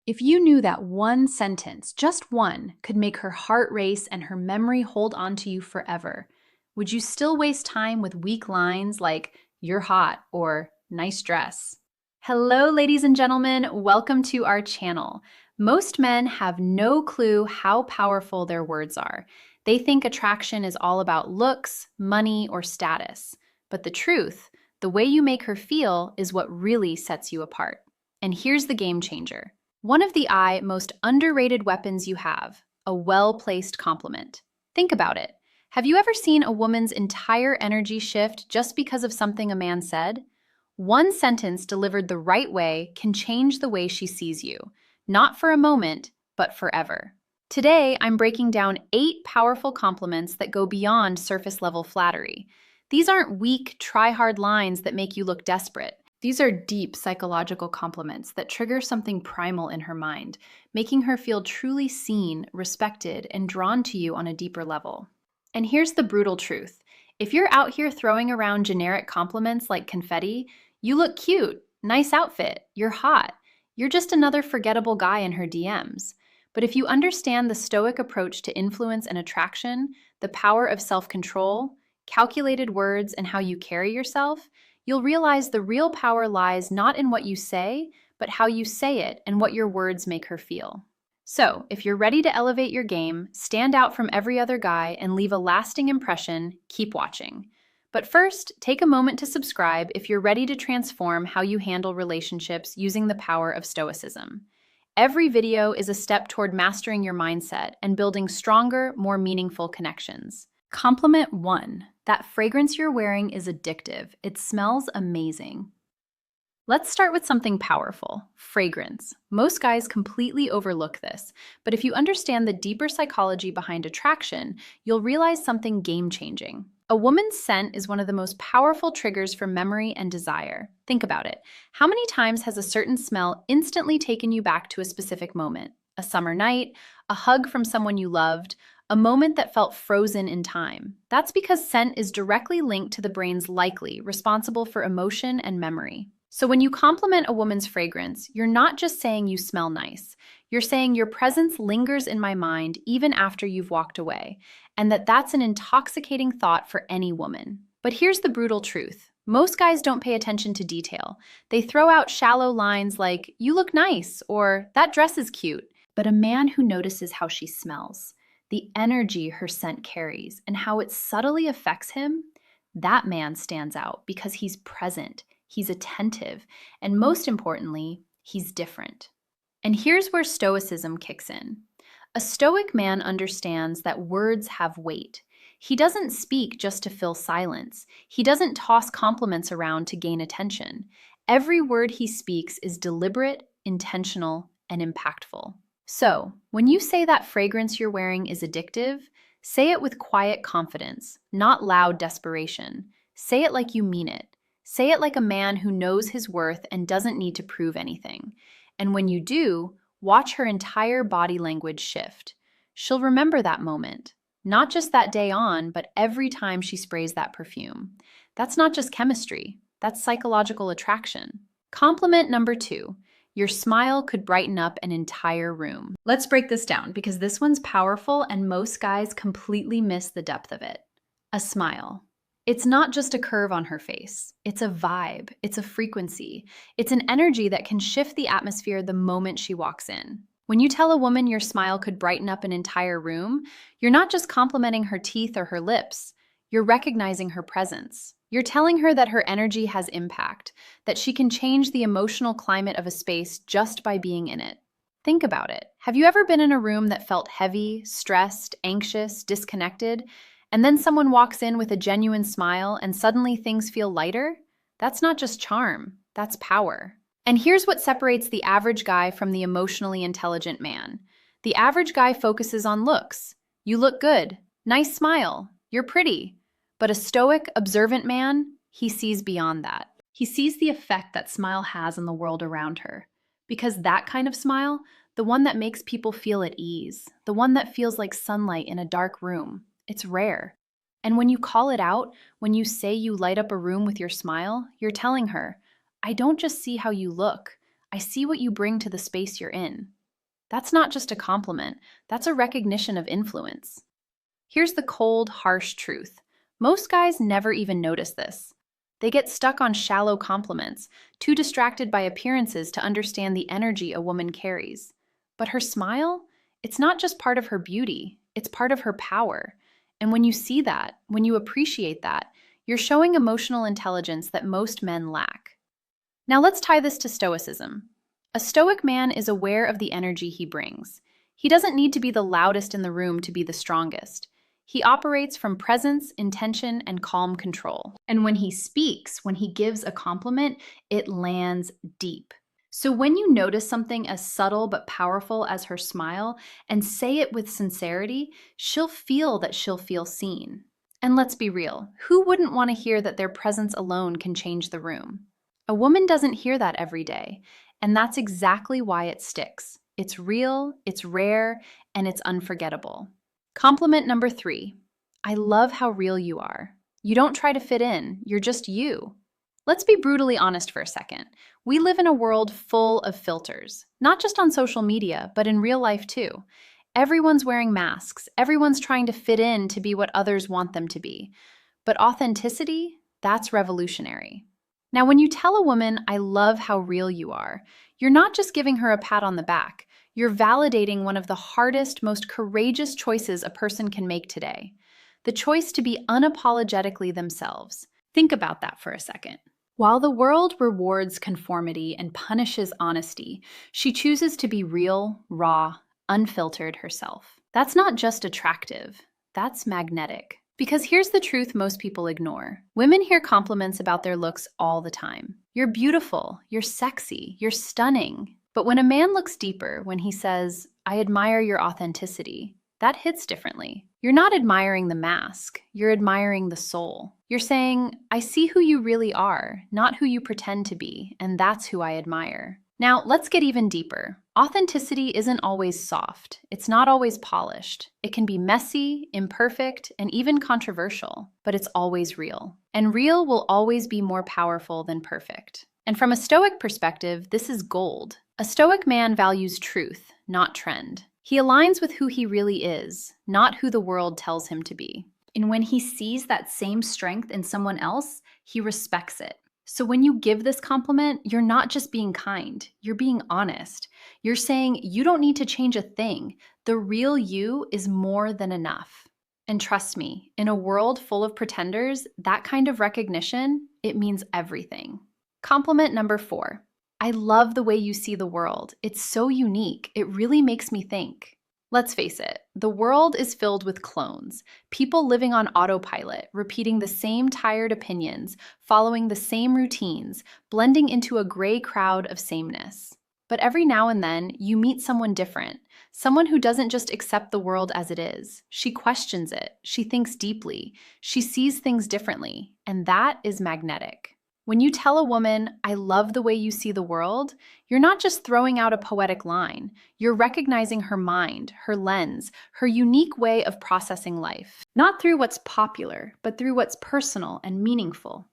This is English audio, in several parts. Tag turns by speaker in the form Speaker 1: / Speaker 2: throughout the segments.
Speaker 1: If you knew that one sentence, just one, could make her heart race and her memory hold on to you forever, would you still waste time with weak lines like, "You're hot" or "Nice dress"? Hello, ladies and gentlemen. Welcome to our channel. Most men have no clue how powerful their words are. They think attraction is all about looks, money, or status. But the truth, the way you make her feel, is what really sets you apart. And here's the game changer. One of the most underrated weapons you have, a well-placed compliment. Think about it. Have you ever seen a woman's entire energy shift just because of something a man said? One sentence delivered the right way can change the way she sees you, not for a moment, but forever. Today, I'm breaking down 8 powerful compliments that go beyond surface-level flattery. These aren't weak, try-hard lines that make you look desperate. These are deep psychological compliments that trigger something primal in her mind, making her feel truly seen, respected, and drawn to you on a deeper level. And here's the brutal truth. If you're out here throwing around generic compliments like confetti, "You look cute," "Nice outfit," "You're hot," you're just another forgettable guy in her DMs. But if you understand the stoic approach to influence and attraction, the power of self-control, calculated words, and how you carry yourself, you'll realize the real power lies not in what you say, but how you say it and what your words make her feel. So, if you're ready to elevate your game, stand out from every other guy, and leave a lasting impression, keep watching. But first, take a moment to subscribe if you're ready to transform how you handle relationships using the power of stoicism. Every video is a step toward mastering your mindset and building stronger, more meaningful connections. Compliment 1. That fragrance you're wearing is addictive. It smells amazing. Let's start with something powerful, fragrance. Most guys completely overlook this, but if you understand the deeper psychology behind attraction, you'll realize something game-changing. A woman's scent is one of the most powerful triggers for memory and desire. Think about it. How many times has a certain smell instantly taken you back to a specific moment? A summer night, a hug from someone you loved, a moment that felt frozen in time. That's because scent is directly linked to the brain's likely, responsible for emotion and memory. So when you compliment a woman's fragrance, you're not just saying you smell nice. You're saying your presence lingers in my mind even after you've walked away, and that's an intoxicating thought for any woman. But here's the brutal truth. Most guys don't pay attention to detail. They throw out shallow lines like, "You look nice," or "That dress is cute." But a man who notices how she smells, the energy her scent carries, and how it subtly affects him, that man stands out because he's present, he's attentive, and most importantly, he's different. And here's where stoicism kicks in. A stoic man understands that words have weight. He doesn't speak just to fill silence. He doesn't toss compliments around to gain attention. Every word he speaks is deliberate, intentional, and impactful. So, when you say that fragrance you're wearing is addictive, say it with quiet confidence, not loud desperation. Say it like you mean it. Say it like a man who knows his worth and doesn't need to prove anything. And when you do, watch her entire body language shift. She'll remember that moment, not just that day on, but every time she sprays that perfume. That's not just chemistry, that's psychological attraction. Compliment number 2. Your smile could brighten up an entire room. Let's break this down because this one's powerful and most guys completely miss the depth of it. A smile. It's not just a curve on her face. It's a vibe. It's a frequency. It's an energy that can shift the atmosphere the moment she walks in. When you tell a woman your smile could brighten up an entire room, you're not just complimenting her teeth or her lips. You're recognizing her presence. You're telling her that her energy has impact, that she can change the emotional climate of a space just by being in it. Think about it. Have you ever been in a room that felt heavy, stressed, anxious, disconnected, and then someone walks in with a genuine smile and suddenly things feel lighter? That's not just charm, that's power. And here's what separates the average guy from the emotionally intelligent man. The average guy focuses on looks. You look good. Nice smile. You're pretty. But a stoic, observant man, he sees beyond that. He sees the effect that smile has on the world around her. Because that kind of smile, the one that makes people feel at ease, the one that feels like sunlight in a dark room, it's rare. And when you call it out, when you say you light up a room with your smile, you're telling her, "I don't just see how you look, I see what you bring to the space you're in." That's not just a compliment, that's a recognition of influence. Here's the cold, harsh truth. Most guys never even notice this. They get stuck on shallow compliments, too distracted by appearances to understand the energy a woman carries. But her smile? It's not just part of her beauty, it's part of her power. And when you see that, when you appreciate that, you're showing emotional intelligence that most men lack. Now let's tie this to stoicism. A stoic man is aware of the energy he brings. He doesn't need to be the loudest in the room to be the strongest. He operates from presence, intention, and calm control. And when he speaks, when he gives a compliment, it lands deep. So when you notice something as subtle but powerful as her smile and say it with sincerity, she'll feel that she'll feel seen. And let's be real, who wouldn't want to hear that their presence alone can change the room? A woman doesn't hear that every day, and that's exactly why it sticks. It's real, it's rare, and it's unforgettable. Compliment number 3. I love how real you are. You don't try to fit in, you're just you. Let's be brutally honest for a second. We live in a world full of filters, not just on social media, but in real life too. Everyone's wearing masks, everyone's trying to fit in to be what others want them to be. But authenticity, that's revolutionary. Now, when you tell a woman, I love how real you are, you're not just giving her a pat on the back. You're validating one of the hardest, most courageous choices a person can make today. The choice to be unapologetically themselves. Think about that for a second. While the world rewards conformity and punishes honesty, she chooses to be real, raw, unfiltered herself. That's not just attractive, that's magnetic. Because here's the truth most people ignore. Women hear compliments about their looks all the time. You're beautiful, you're sexy, you're stunning. But when a man looks deeper, when he says, I admire your authenticity, that hits differently. You're not admiring the mask, you're admiring the soul. You're saying, I see who you really are, not who you pretend to be, and that's who I admire. Now, let's get even deeper. Authenticity isn't always soft. It's not always polished. It can be messy, imperfect, and even controversial, but it's always real. And real will always be more powerful than perfect. And from a Stoic perspective, this is gold. A Stoic man values truth, not trend. He aligns with who he really is, not who the world tells him to be. And when he sees that same strength in someone else, he respects it. So when you give this compliment, you're not just being kind, you're being honest. You're saying you don't need to change a thing. The real you is more than enough. And trust me, in a world full of pretenders, that kind of recognition, it means everything. Compliment number 4. I love the way you see the world. It's so unique. It really makes me think. Let's face it, the world is filled with clones, people living on autopilot, repeating the same tired opinions, following the same routines, blending into a gray crowd of sameness. But every now and then, you meet someone different, someone who doesn't just accept the world as it is. She questions it, she thinks deeply, she sees things differently, and that is magnetic. When you tell a woman, I love the way you see the world, you're not just throwing out a poetic line. You're recognizing her mind, her lens, her unique way of processing life. Not through what's popular, but through what's personal and meaningful.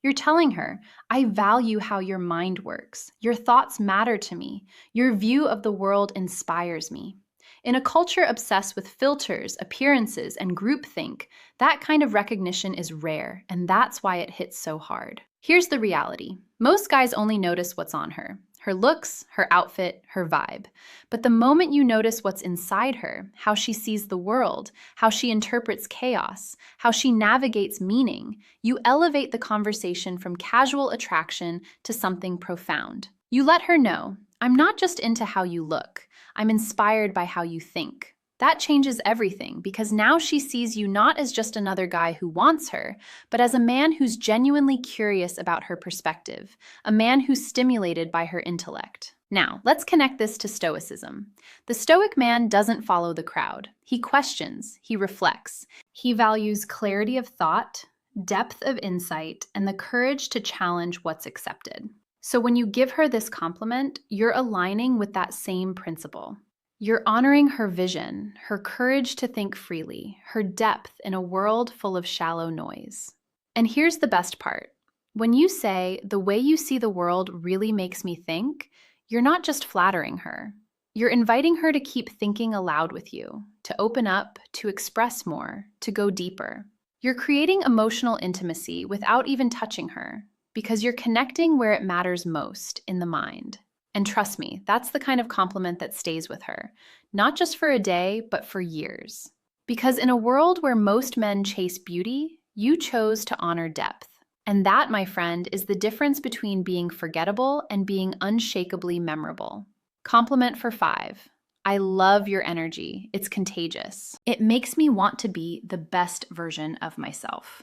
Speaker 1: You're telling her, I value how your mind works. Your thoughts matter to me. Your view of the world inspires me. In a culture obsessed with filters, appearances, and groupthink, that kind of recognition is rare, and that's why it hits so hard. Here's the reality. Most guys only notice what's on her looks, her outfit, her vibe. But the moment you notice what's inside her, how she sees the world, how she interprets chaos, how she navigates meaning, you elevate the conversation from casual attraction to something profound. You let her know, I'm not just into how you look, I'm inspired by how you think. That changes everything because now she sees you not as just another guy who wants her, but as a man who's genuinely curious about her perspective, a man who's stimulated by her intellect. Now, let's connect this to Stoicism. The Stoic man doesn't follow the crowd. He questions, he reflects. He values clarity of thought, depth of insight, and the courage to challenge what's accepted. So when you give her this compliment, you're aligning with that same principle. You're honoring her vision, her courage to think freely, her depth in a world full of shallow noise. And here's the best part. When you say, the way you see the world really makes me think, you're not just flattering her. You're inviting her to keep thinking aloud with you, to open up, to express more, to go deeper. You're creating emotional intimacy without even touching her, because you're connecting where it matters most, in the mind. And trust me, that's the kind of compliment that stays with her, not just for a day, but for years. Because in a world where most men chase beauty, you chose to honor depth. And that, my friend, is the difference between being forgettable and being unshakably memorable. Compliment for 5. I love your energy. It's contagious. It makes me want to be the best version of myself.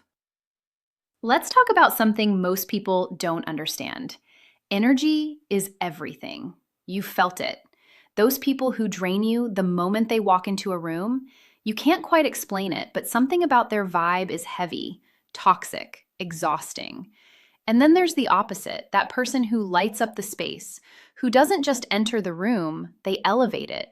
Speaker 1: Let's talk about something most people don't understand. Energy is everything. You felt it. Those people who drain you the moment they walk into a room, you can't quite explain it, but something about their vibe is heavy, toxic, exhausting. And then there's the opposite, that person who lights up the space, who doesn't just enter the room, they elevate it.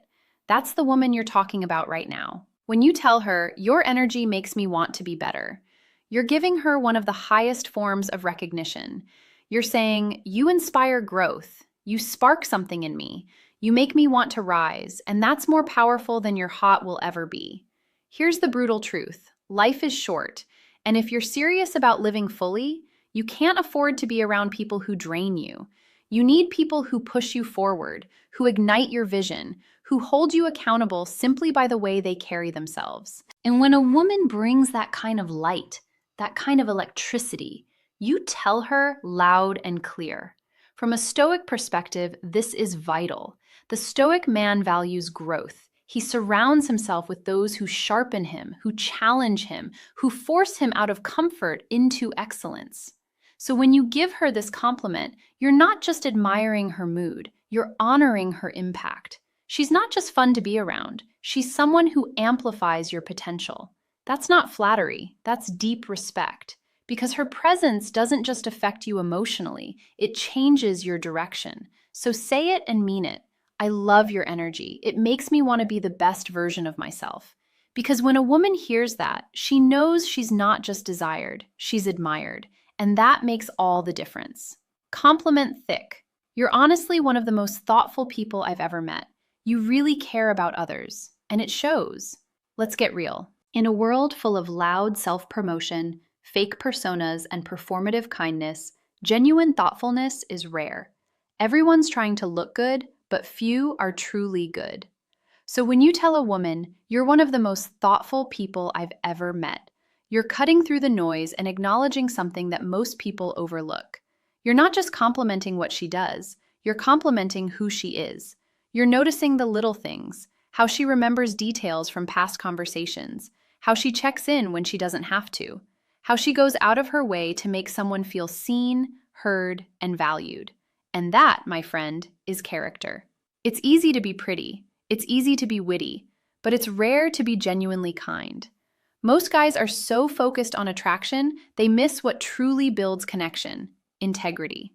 Speaker 1: That's the woman you're talking about right now. When you tell her, your energy makes me want to be better, you're giving her one of the highest forms of recognition. You're saying, you inspire growth, you spark something in me, you make me want to rise, and that's more powerful than your hot will ever be. Here's the brutal truth. Life is short, and if you're serious about living fully, you can't afford to be around people who drain you. You need people who push you forward, who ignite your vision, who hold you accountable simply by the way they carry themselves. And when a woman brings that kind of light, that kind of electricity, you tell her loud and clear. From a Stoic perspective, this is vital. The Stoic man values growth. He surrounds himself with those who sharpen him, who challenge him, who force him out of comfort into excellence. So when you give her this compliment, you're not just admiring her mood, you're honoring her impact. She's not just fun to be around, she's someone who amplifies your potential. That's not flattery, that's deep respect. Because her presence doesn't just affect you emotionally, it changes your direction. So say it and mean it. I love your energy. It makes me want to be the best version of myself. Because when a woman hears that, she knows she's not just desired, she's admired. And that makes all the difference. Compliment thick. You're honestly one of the most thoughtful people I've ever met. You really care about others, and it shows. Let's get real. In a world full of loud self-promotion, fake personas, and performative kindness, genuine thoughtfulness is rare. Everyone's trying to look good, but few are truly good. So when you tell a woman, you're one of the most thoughtful people I've ever met, you're cutting through the noise and acknowledging something that most people overlook. You're not just complimenting what she does, you're complimenting who she is. You're noticing the little things, how she remembers details from past conversations, how she checks in when she doesn't have to, how she goes out of her way to make someone feel seen, heard, and valued. And that, my friend, is character. It's easy to be pretty, it's easy to be witty, but it's rare to be genuinely kind. Most guys are so focused on attraction, they miss what truly builds connection: integrity.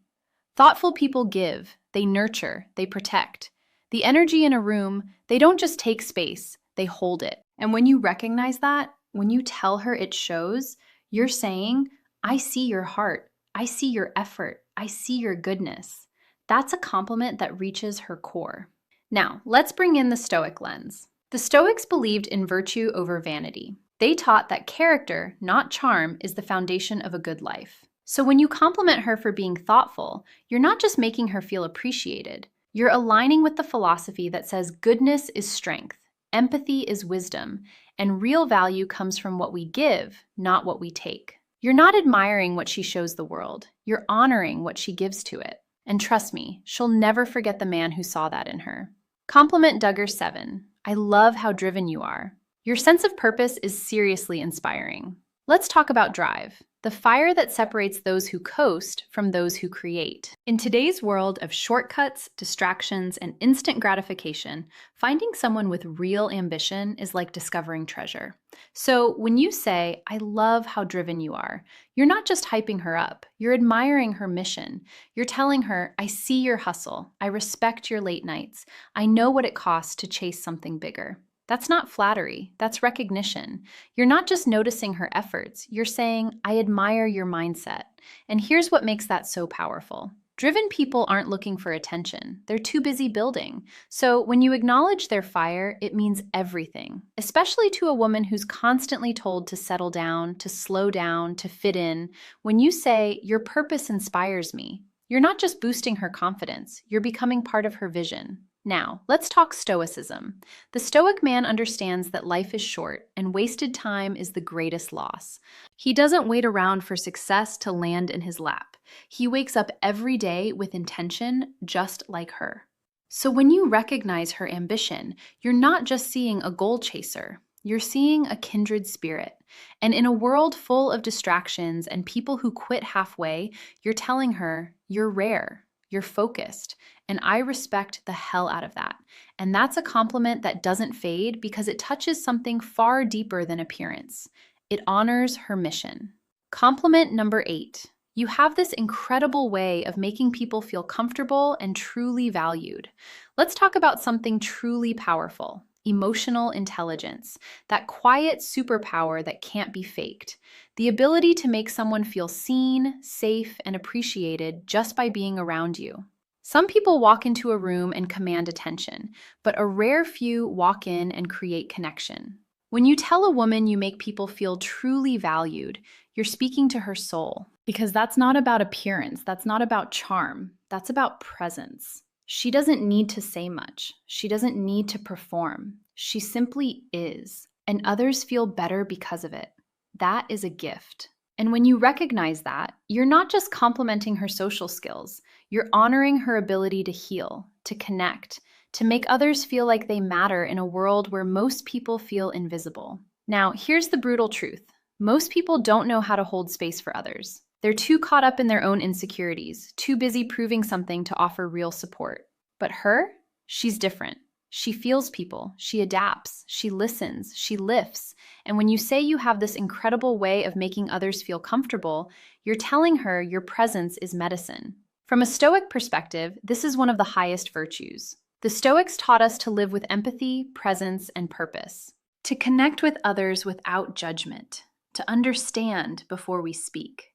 Speaker 1: Thoughtful people give, they nurture, they protect. The energy in a room, they don't just take space, they hold it. And when you recognize that, when you tell her it shows, you're saying, I see your heart, I see your effort, I see your goodness. That's a compliment that reaches her core. Now, let's bring in the Stoic lens. The Stoics believed in virtue over vanity. They taught that character, not charm, is the foundation of a good life. So when you compliment her for being thoughtful, you're not just making her feel appreciated. You're aligning with the philosophy that says goodness is strength, empathy is wisdom, and real value comes from what we give, not what we take. You're not admiring what she shows the world. You're honoring what she gives to it. And trust me, she'll never forget the man who saw that in her. Compliment Duggar 7. I love how driven you are. Your sense of purpose is seriously inspiring. Let's talk about drive, the fire that separates those who coast from those who create. In today's world of shortcuts, distractions, and instant gratification, finding someone with real ambition is like discovering treasure. So when you say, I love how driven you are, you're not just hyping her up, you're admiring her mission. You're telling her, I see your hustle, I respect your late nights, I know what it costs to chase something bigger. That's not flattery, that's recognition. You're not just noticing her efforts, you're saying, I admire your mindset. And here's what makes that so powerful. Driven people aren't looking for attention. They're too busy building. So when you acknowledge their fire, it means everything, especially to a woman who's constantly told to settle down, to slow down, to fit in. When you say, "Your purpose inspires me," you're not just boosting her confidence, you're becoming part of her vision. Now, let's talk stoicism. The Stoic man understands that life is short and wasted time is the greatest loss. He doesn't wait around for success to land in his lap. He wakes up every day with intention, just like her. So when you recognize her ambition, you're not just seeing a goal chaser, you're seeing a kindred spirit. And in a world full of distractions and people who quit halfway, you're telling her, "You're rare, you're focused, and I respect the hell out of that." And that's a compliment that doesn't fade because it touches something far deeper than appearance. It honors her mission. Compliment number 8. You have this incredible way of making people feel comfortable and truly valued. Let's talk about something truly powerful: emotional intelligence, that quiet superpower that can't be faked. The ability to make someone feel seen, safe, and appreciated just by being around you. Some people walk into a room and command attention, but a rare few walk in and create connection. When you tell a woman you make people feel truly valued, you're speaking to her soul. Because that's not about appearance, that's not about charm, that's about presence. She doesn't need to say much. She doesn't need to perform. She simply is, and others feel better because of it. That is a gift. And when you recognize that, you're not just complimenting her social skills, you're honoring her ability to heal, to connect, to make others feel like they matter in a world where most people feel invisible. Now, here's the brutal truth. Most people don't know how to hold space for others. They're too caught up in their own insecurities, too busy proving something to offer real support. But her? She's different. She feels people, she adapts, she listens, she lifts. And when you say you have this incredible way of making others feel comfortable, you're telling her your presence is medicine. From a Stoic perspective, this is one of the highest virtues. The Stoics taught us to live with empathy, presence, and purpose, to connect with others without judgment, to understand before we speak.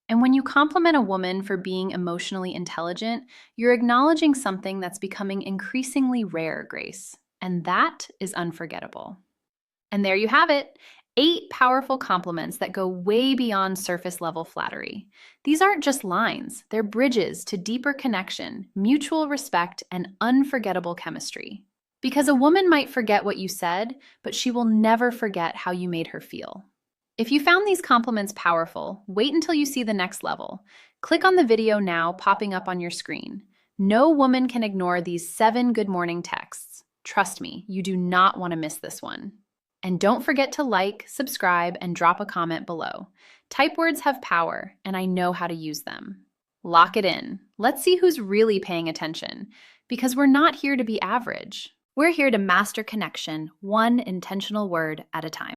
Speaker 1: And when you compliment a woman for being emotionally intelligent, you're acknowledging something that's becoming increasingly rare, Grace. And that is unforgettable. And there you have it. 8 powerful compliments that go way beyond surface level flattery. These aren't just lines, they're bridges to deeper connection, mutual respect, and unforgettable chemistry. Because a woman might forget what you said, but she will never forget how you made her feel. If you found these compliments powerful, wait until you see the next level. Click on the video now popping up on your screen. No woman can ignore these 7 good morning texts. Trust me, you do not want to miss this one. And don't forget to like, subscribe, and drop a comment below. Type words have power, and I know how to use them. Lock it in. Let's see who's really paying attention. Because we're not here to be average. We're here to master connection, one intentional word at a time.